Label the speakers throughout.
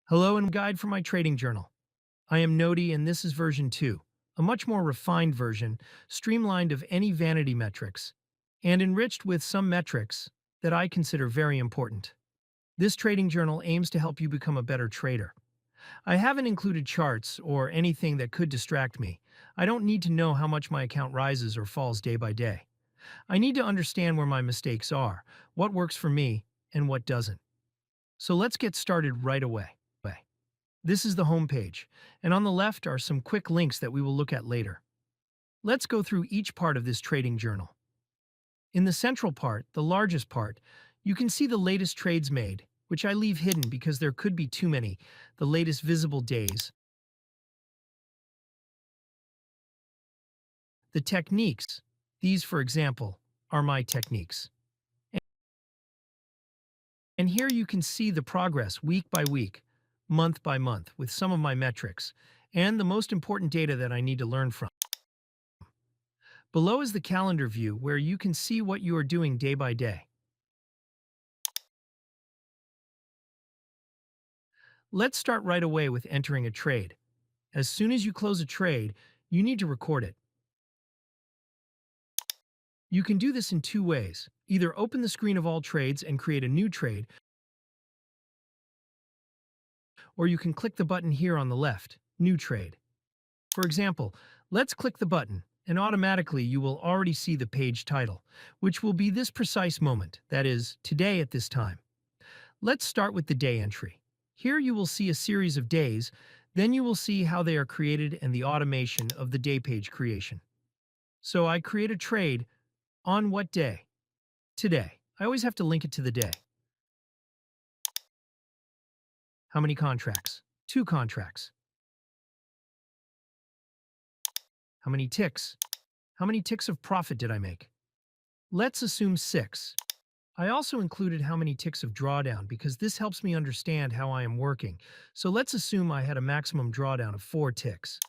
Speaker 1: Hello and guide for my trading journal. I am Noti and this is version 2, a much more refined version, streamlined of any vanity metrics, and enriched with some metrics that I consider very important. This trading journal aims to help you become a better trader. I haven't included charts or anything that could distract me. I don't need to know how much my account rises or falls day by day. I need to understand where my mistakes are, what works for me, and what doesn't. So let's get started right away. This is the home page, and on the left are some quick links that we will look at later. Let's go through each part of this trading journal. In the central part, the largest part, you can see the latest trades made, which I leave hidden because there could be too many, the latest visible days. The techniques, these for example, are my techniques. And here you can see the progress week by week, month by month with some of my metrics, and the most important data that I need to learn from. Below is the calendar view where you can see what you are doing day by day. Let's start right away with entering a trade. As soon as you close a trade, you need to record it. You can do this in two ways. Either open the screen of all trades and create a new trade, or you can click the button here on the left, New Trade. For example, let's click the button, and automatically you will already see the page title, which will be this precise moment, that is, today at this time. Let's start with the day entry. Here you will see a series of days, then you will see how they are created and the automation of the day page creation. So I create a trade on what day? Today. I always have to link it to the day. How many contracts? 2 contracts. How many ticks? How many ticks of profit did I make? Let's assume 6. I also included how many ticks of drawdown because this helps me understand how I am working. So let's assume I had a maximum drawdown of 4 ticks.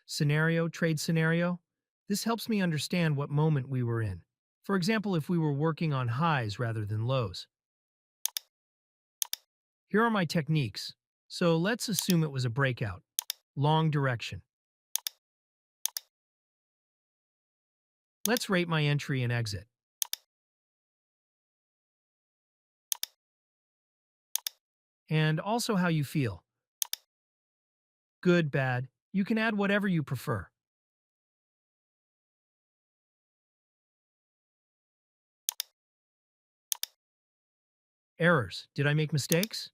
Speaker 1: Scenario, trade scenario. This helps me understand what moment we were in. For example, if we were working on highs rather than lows. Here are my techniques. So let's assume it was a breakout. Long direction. Let's rate my entry and exit. And also how you feel. Good, bad. You can add whatever you prefer. Errors. Did I make mistakes?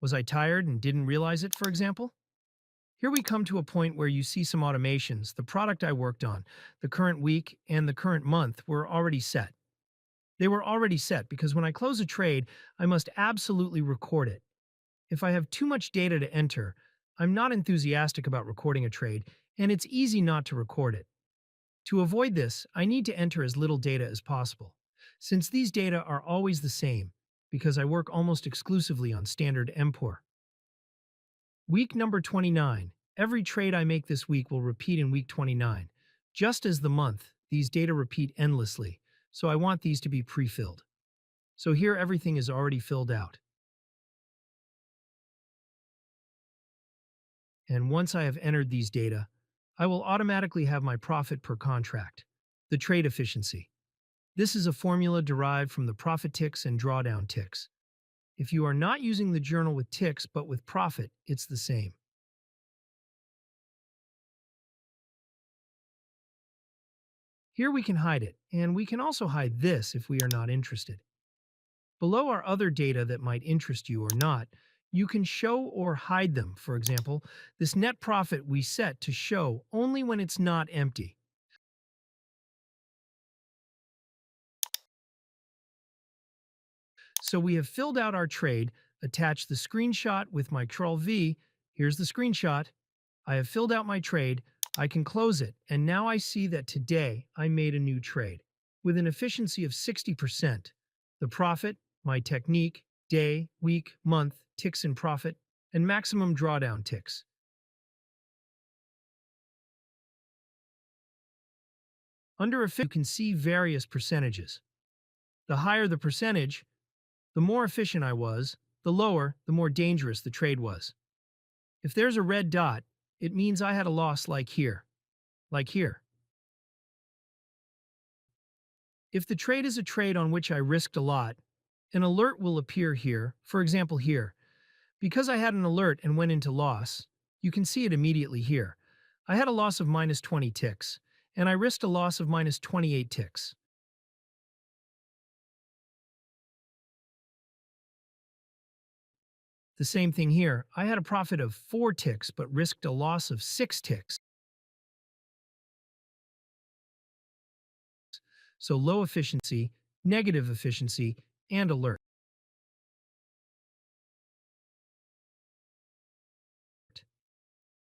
Speaker 1: Was I tired and didn't realize it, for example? Here we come to a point where you see some automations. The product I worked on, the current week, and the current month were already set. They were already set because when I close a trade, I must absolutely record it. If I have too much data to enter, I'm not enthusiastic about recording a trade, and it's easy not to record it. To avoid this, I need to enter as little data as possible, since these data are always the same, because I work almost exclusively on standard MPOR. Week number 29. Every trade I make this week will repeat in week 29. Just as the month, these data repeat endlessly, so I want these to be pre-filled. So here everything is already filled out. And once I have entered these data, I will automatically have my profit per contract, the trade efficiency. This is a formula derived from the profit ticks and drawdown ticks. If you are not using the journal with ticks but with profit, it's the same. Here we can hide it, and we can also hide this if we are not interested. Below are other data that might interest you or not. You can show or hide them. For example, this net profit we set to show only when it's not empty. So we have filled out our trade, attached the screenshot with my Control V. Here's the screenshot. I have filled out my trade. I can close it, and now I see that today I made a new trade with an efficiency of 60%. The profit, my technique, day, week, month, ticks in profit, and maximum drawdown ticks. Under efficiency, you can see various percentages. The higher the percentage, The more efficient I was, the lower, the more dangerous the trade was. If there's a red dot, it means I had a loss like here. Like here. If the trade is a trade on which I risked a lot, an alert will appear here, for example here. Because I had an alert and went into loss, you can see it immediately here. I had a loss of minus 20 ticks, and I risked a loss of minus 28 ticks. The same thing here. I had a profit of 4 ticks but risked a loss of 6 ticks. So low efficiency, negative efficiency, and alert.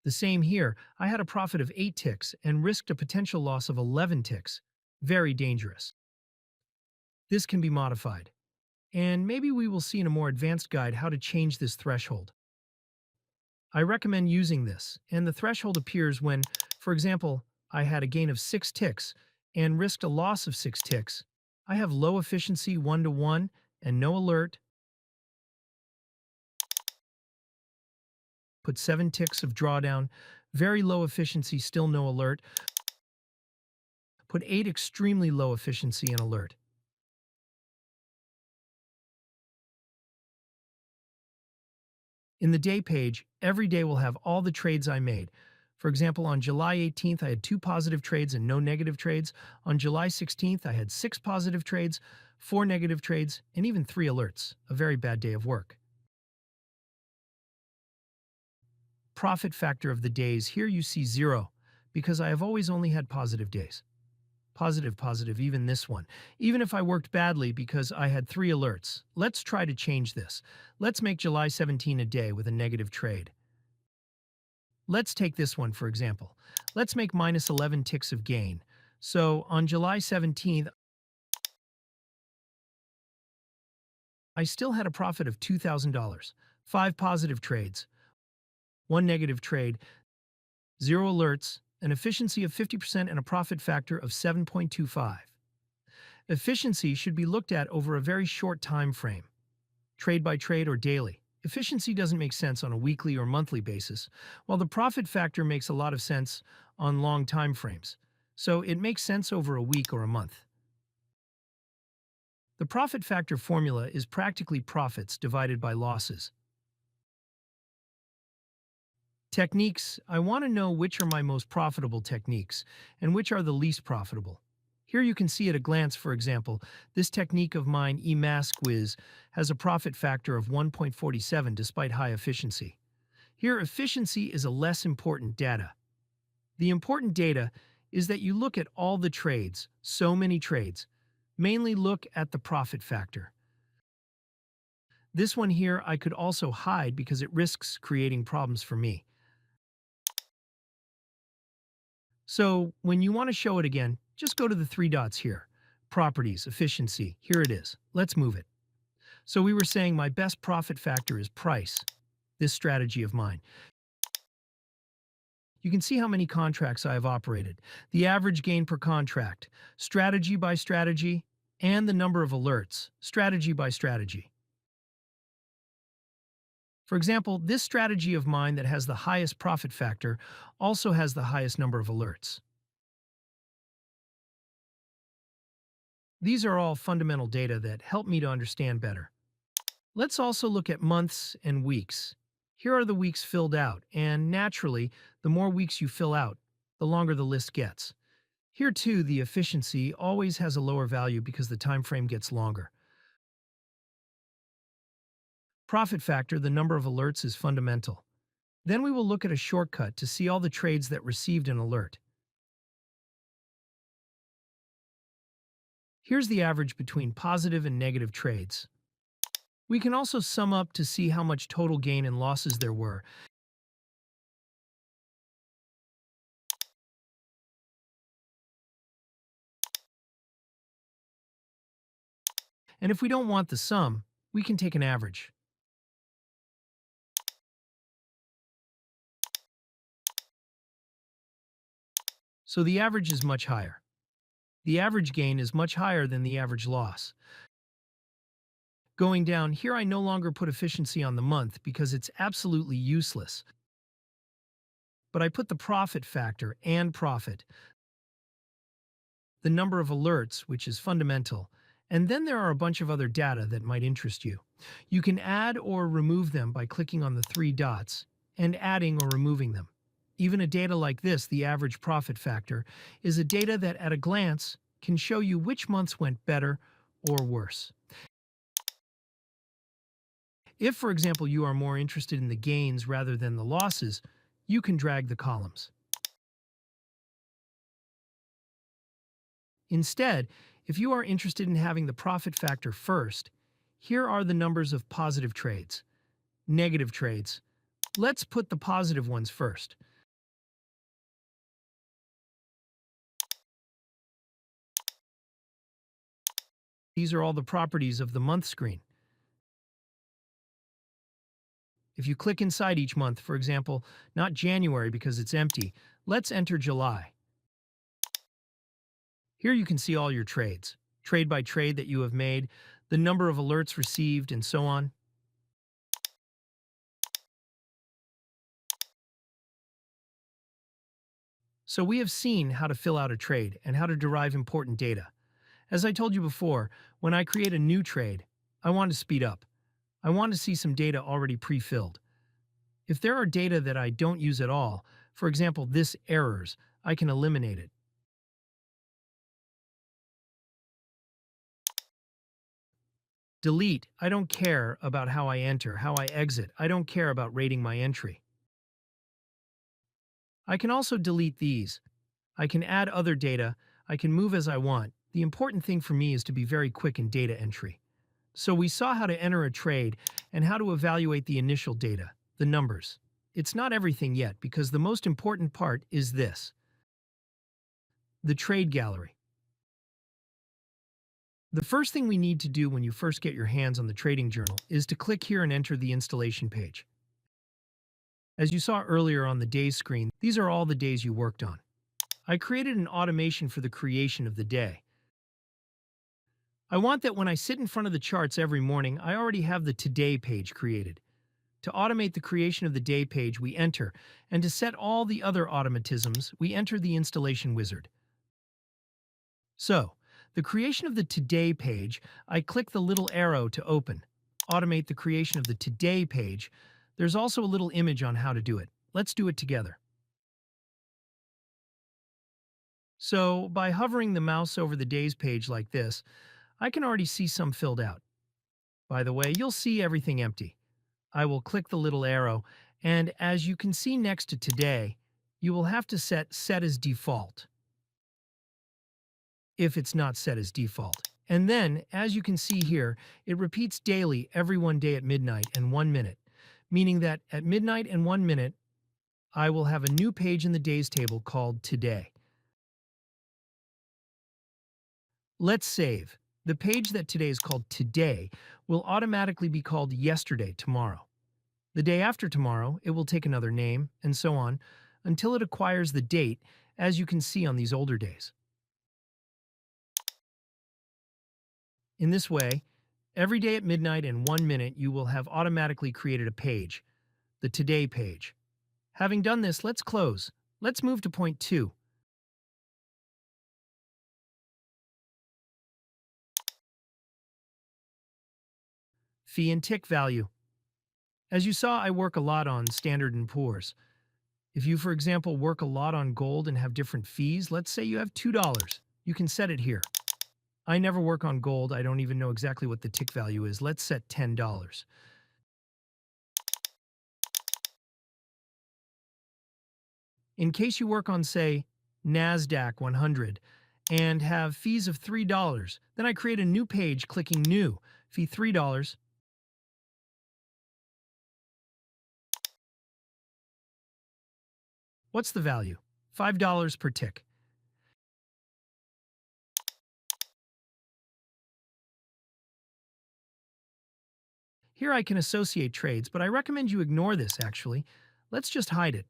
Speaker 1: The same here. I had a profit of 8 ticks and risked a potential loss of 11 ticks. Very dangerous. This can be modified. And maybe we will see in a more advanced guide how to change this threshold. I recommend using this, and the threshold appears when, for example, I had a gain of 6 ticks and risked a loss of 6 ticks. I have low efficiency 1-to-1 and no alert. Put 7 ticks of drawdown, very low efficiency, still no alert. Put 8 extremely low efficiency and alert. In the day page, every day will have all the trades I made. For example, on July 18th, I had 2 positive trades and no negative trades. On July 16th, I had 6 positive trades, 4 negative trades, and even 3 alerts. A very bad day of work. Profit factor of the days, here you see 0, because I have always only had positive days. Positive, positive, even this one. Even if I worked badly because I had 3 alerts. Let's try to change this. Let's make July 17 a day with a negative trade. Let's take this one, for example. Let's make minus 11 ticks of gain. So on July 17th, I still had a profit of $2,000, 5 positive trades, 1 negative trade, 0 alerts, an efficiency of 50% and a profit factor of 7.25. Efficiency should be looked at over a very short time frame, trade by trade or daily. Efficiency doesn't make sense on a weekly or monthly basis, while the profit factor makes a lot of sense on long time frames. So it makes sense over a week or a month. The profit factor formula is practically profits divided by losses. Techniques. I want to know which are my most profitable techniques and which are the least profitable. Here you can see at a glance, for example, this technique of mine, eMaskWiz, has a profit factor of 1.47 despite high efficiency. Here, efficiency is a less important data. The important data is that you look at all the trades, so many trades. Mainly look at the profit factor. This one here I could also hide because it risks creating problems for me. So when you want to show it again, just go to the 3 dots here. Properties, efficiency, here it is. Let's move it. So we were saying my best profit factor is price, this strategy of mine. You can see how many contracts I have operated, the average gain per contract, strategy by strategy, and the number of alerts, strategy by strategy. For example, this strategy of mine that has the highest profit factor also has the highest number of alerts. These are all fundamental data that help me to understand better. Let's also look at months and weeks. Here are the weeks filled out, and naturally, the more weeks you fill out, the longer the list gets. Here too, the efficiency always has a lower value because the time frame gets longer. Profit factor, the number of alerts, is fundamental. Then we will look at a shortcut to see all the trades that received an alert. Here's the average between positive and negative trades. We can also sum up to see how much total gain and losses there were. And if we don't want the sum, we can take an average. So the average is much higher. The average gain is much higher than the average loss. Going down, here I no longer put efficiency on the month because it's absolutely useless. But I put the profit factor and profit, the number of alerts, which is fundamental, and then there are a bunch of other data that might interest you. You can add or remove them by clicking on the three dots and adding or removing them. Even a data like this, the average profit factor, is a data that at a glance can show you which months went better or worse. If, for example, you are more interested in the gains rather than the losses, you can drag the columns. Instead, if you are interested in having the profit factor first, here are the numbers of positive trades, negative trades. Let's put the positive ones first. These are all the properties of the month screen. If you click inside each month, for example, not January because it's empty, let's enter July. Here you can see all your trades, trade by trade that you have made, the number of alerts received, and so on. So we have seen how to fill out a trade and how to derive important data. As I told you before, when I create a new trade, I want to speed up. I want to see some data already pre-filled. If there are data that I don't use at all, for example, this errors, I can eliminate it. Delete, I don't care about how I enter, how I exit. I don't care about rating my entry. I can also delete these. I can add other data. I can move as I want. The important thing for me is to be very quick in data entry. So we saw how to enter a trade and how to evaluate the initial data, the numbers. It's not everything yet because the most important part is this, the trade gallery. The first thing we need to do when you first get your hands on the trading journal is to click here and enter the installation page. As you saw earlier on the days screen, these are all the days you worked on. I created an automation for the creation of the day. I want that when I sit in front of the charts every morning, I already have the Today page created. To automate the creation of the day page, we enter, and to set all the other automatisms, we enter the installation wizard. So, the creation of the Today page, I click the little arrow to open. Automate the creation of the Today page. There's also a little image on how to do it. Let's do it together. So, by hovering the mouse over the Days page like this, I can already see some filled out. By the way, you'll see everything empty. I will click the little arrow, and as you can see next to Today, you will have to set as default if it's not set as default. And then, as you can see here, it repeats daily every 1 day at midnight and 1 minute, meaning that at midnight and 1 minute, I will have a new page in the days table called Today. Let's save. The page that today is called Today will automatically be called Yesterday tomorrow. The day after tomorrow, it will take another name, and so on, until it acquires the date, as you can see on these older days. In this way, every day at midnight and 1 minute, you will have automatically created a page, the Today page. Having done this, let's close. Let's move to point 2. Fee and tick value. As you saw, I work a lot on Standard and Poor's. If you, for example, work a lot on gold and have different fees, let's say you have $2, you can set it here. I never work on gold. I don't even know exactly what the tick value is. Let's set $10. In case you work on, say, NASDAQ 100 and have fees of $3, then I create a new page clicking New, fee $3. What's the value? $5 per tick. Here I can associate trades, but I recommend you ignore this actually. Let's just hide it.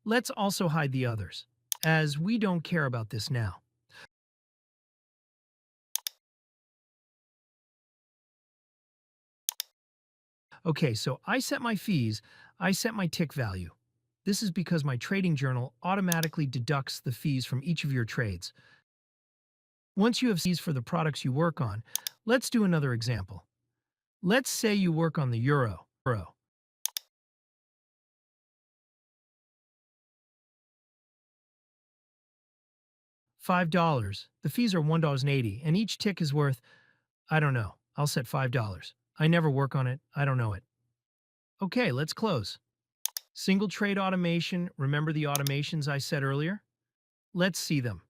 Speaker 1: Let's also hide the others, as we don't care about this now. Okay, so I set my fees, I set my tick value. This is because my trading journal automatically deducts the fees from each of your trades. Once you have fees for the products you work on, let's do another example. Let's say you work on the euro. $5. The fees are $1.80, and each tick is worth, I don't know, I'll set $5. I never work on it, I don't know it. Okay, let's close. Single trade automation, remember the automations I said earlier? Let's see them.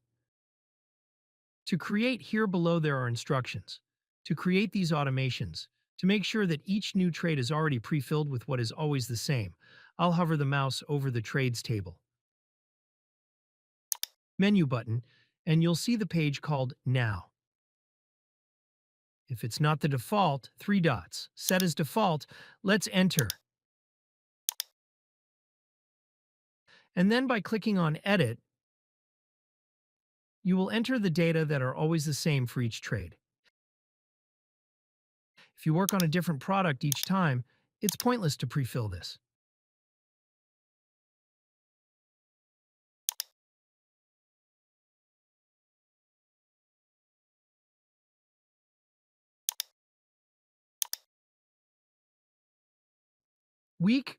Speaker 1: To create here below there are instructions. To create these automations, to make sure that each new trade is already pre-filled with what is always the same, I'll hover the mouse over the trades table. Menu button, and you'll see the page called Now. If it's not the default, 3 dots. Set as default, let's enter. And then by clicking on Edit, you will enter the data that are always the same for each trade. If you work on a different product each time, it's pointless to pre-fill this.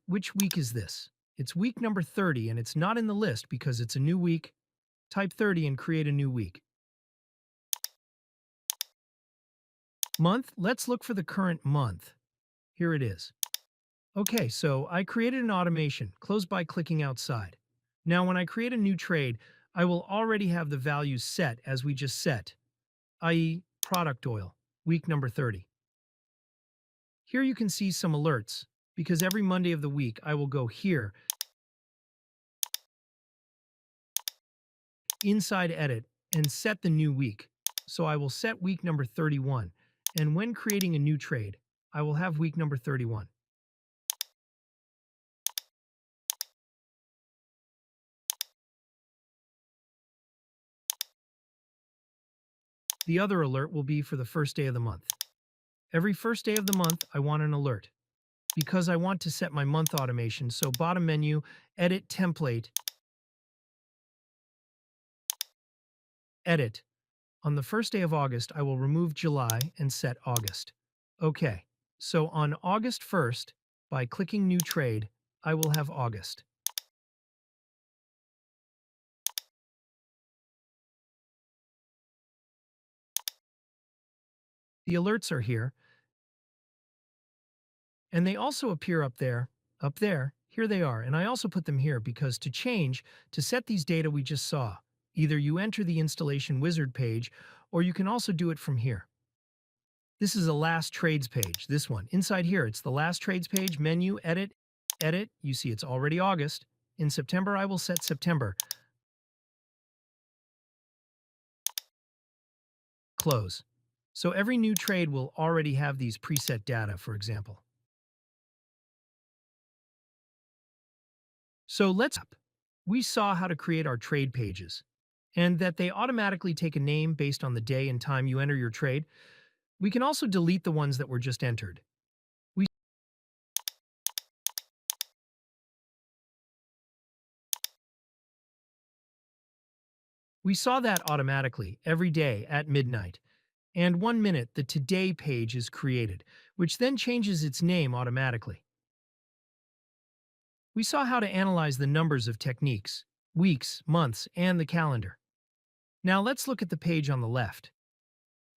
Speaker 1: Which week is this? It's week number 30 and it's not in the list because it's a new week. Type 30 and create a new week. Month, let's look for the current month. Here it is. Okay, so I created an automation, close by clicking outside. Now when I create a new trade, I will already have the values set as we just set, i.e. product oil, week number 30. Here you can see some alerts, because every Monday of the week I will go here, inside Edit, and set the new week. So I will set week number 31, and when creating a new trade, I will have week number 31. The other alert will be for the first day of the month. Every first day of the month, I want an alert. Because I want to set my month automation, so bottom menu, Edit Template, Edit. On the first day of August, I will remove July and set August. Okay, so on August 1st, by clicking New Trade, I will have August. The alerts are here, and they also appear up there, here they are, and I also put them here because to set these data we just saw, either you enter the installation wizard page, or you can also do it from here. This is a last trades page, this one. Inside here, it's the last trades page, menu, edit, edit. You see it's already August. In September, I will set September. Close. So every new trade will already have these preset data, for example. So we saw how to create our trade pages, and that they automatically take a name based on the day and time you enter your trade. We can also delete the ones that were just entered. We, we saw that automatically every day at midnight. And 1 minute, the Today page is created, which then changes its name automatically. We saw how to analyze the numbers of techniques, weeks, months, and the calendar. Now let's look at the page on the left.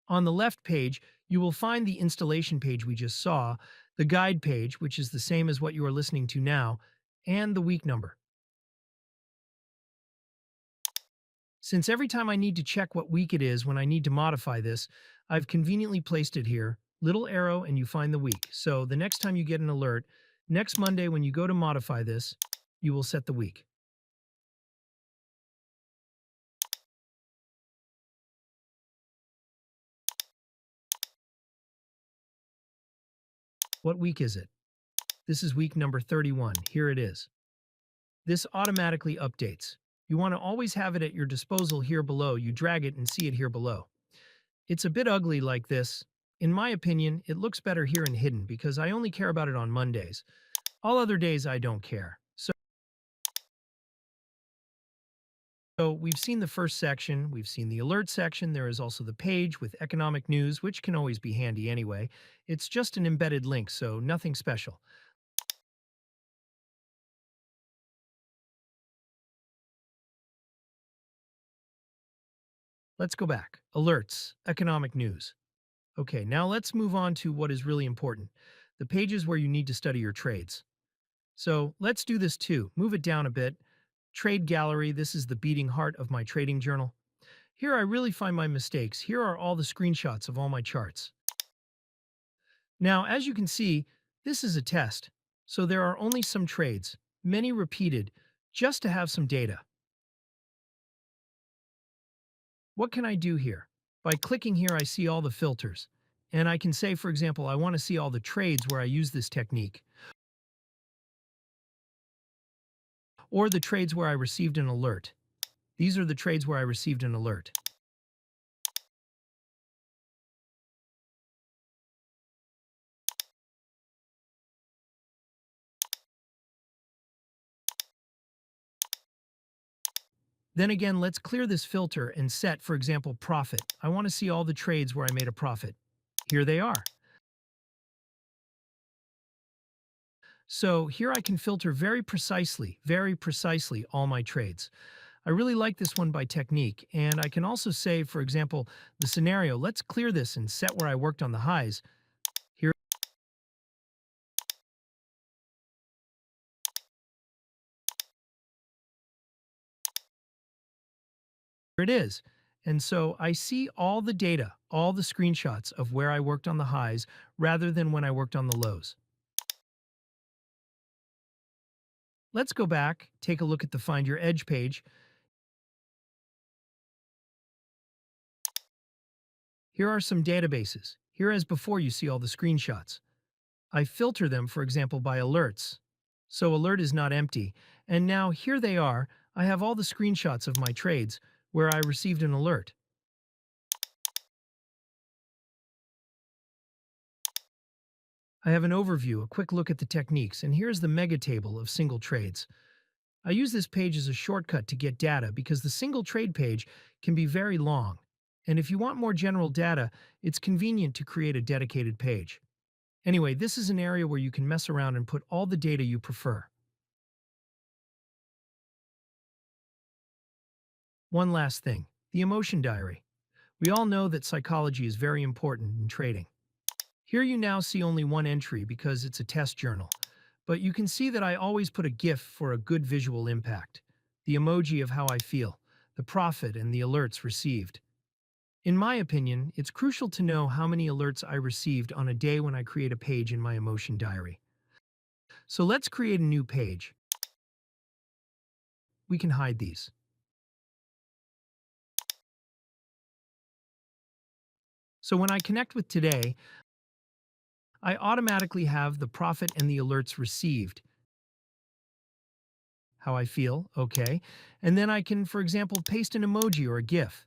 Speaker 1: On the left page, you will find the installation page we just saw, the guide page, which is the same as what you are listening to now, and the week number. Since every time I need to check what week it is when I need to modify this, I've conveniently placed it here, little arrow, and you find the week. So the next time you get an alert, next Monday when you go to modify this, you will set the week. What week is it? This is week number 31. Here it is. This automatically updates. You want to always have it at your disposal here below. You drag it and see it here below. It's a bit ugly like this, In my opinion, it looks better here in hidden because I only care about it on Mondays. All other days I don't care. So we've seen the first section, we've seen the alert section, there is also the page with economic news, which can always be handy anyway. It's just an embedded link, so nothing special. Let's go back. Alerts, economic news. Okay, now let's move on to what is really important, the pages where you need to study your trades. So let's do this too. Move it down a bit. Trade gallery, this is the beating heart of my trading journal. Here I really find my mistakes. Here are all the screenshots of all my charts. Now, as you can see, this is a test, so there are only some trades, many repeated, just to have some data. What can I do here? By clicking here, I see all the filters. And I can say, for example, I want to see all the trades where I use this technique, or the trades where I received an alert. These are the trades where I received an alert. Then again, let's clear this filter and set, for example, profit. I want to see all the trades where I made a profit. Here they are. So here I can filter very precisely all my trades. I really like this one by technique, and I can also say, for example, the scenario, let's clear this and set where I worked on the highs. Here it is. And so I see all the data, all the screenshots of where I worked on the highs rather than when I worked on the lows. Let's go back, take a look at the Find Your Edge page. Here are some databases. Here as before you see all the screenshots. I filter them, for example, by alerts. So alert is not empty. And now here they are. I have all the screenshots of my trades where I received an alert. I have an overview, a quick look at the techniques, and here's the mega table of single trades. I use this page as a shortcut to get data because the single trade page can be very long. And if you want more general data, it's convenient to create a dedicated page. Anyway, this is an area where you can mess around and put all the data you prefer. One last thing, the emotion diary. We all know that psychology is very important in trading. Here you now see only one entry because it's a test journal, but you can see that I always put a GIF for a good visual impact, the emoji of how I feel, the profit and the alerts received. In my opinion, it's crucial to know how many alerts I received on a day when I create a page in my emotion diary. So let's create a new page. We can hide these. So when I connect with today, I automatically have the profit and the alerts received. How I feel, okay. And then I can, for example, paste an emoji or a GIF.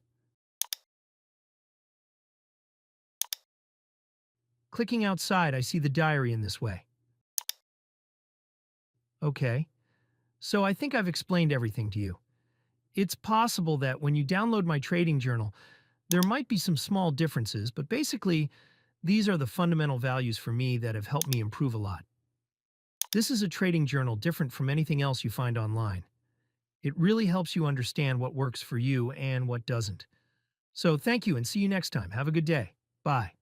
Speaker 1: Clicking outside, I see the diary in this way. Okay. So I think I've explained everything to you. It's possible that when you download my trading journal, there might be some small differences, but basically, these are the fundamental values for me that have helped me improve a lot. This is a trading journal different from anything else you find online. It really helps you understand what works for you and what doesn't. So thank you and see you next time. Have a good day. Bye.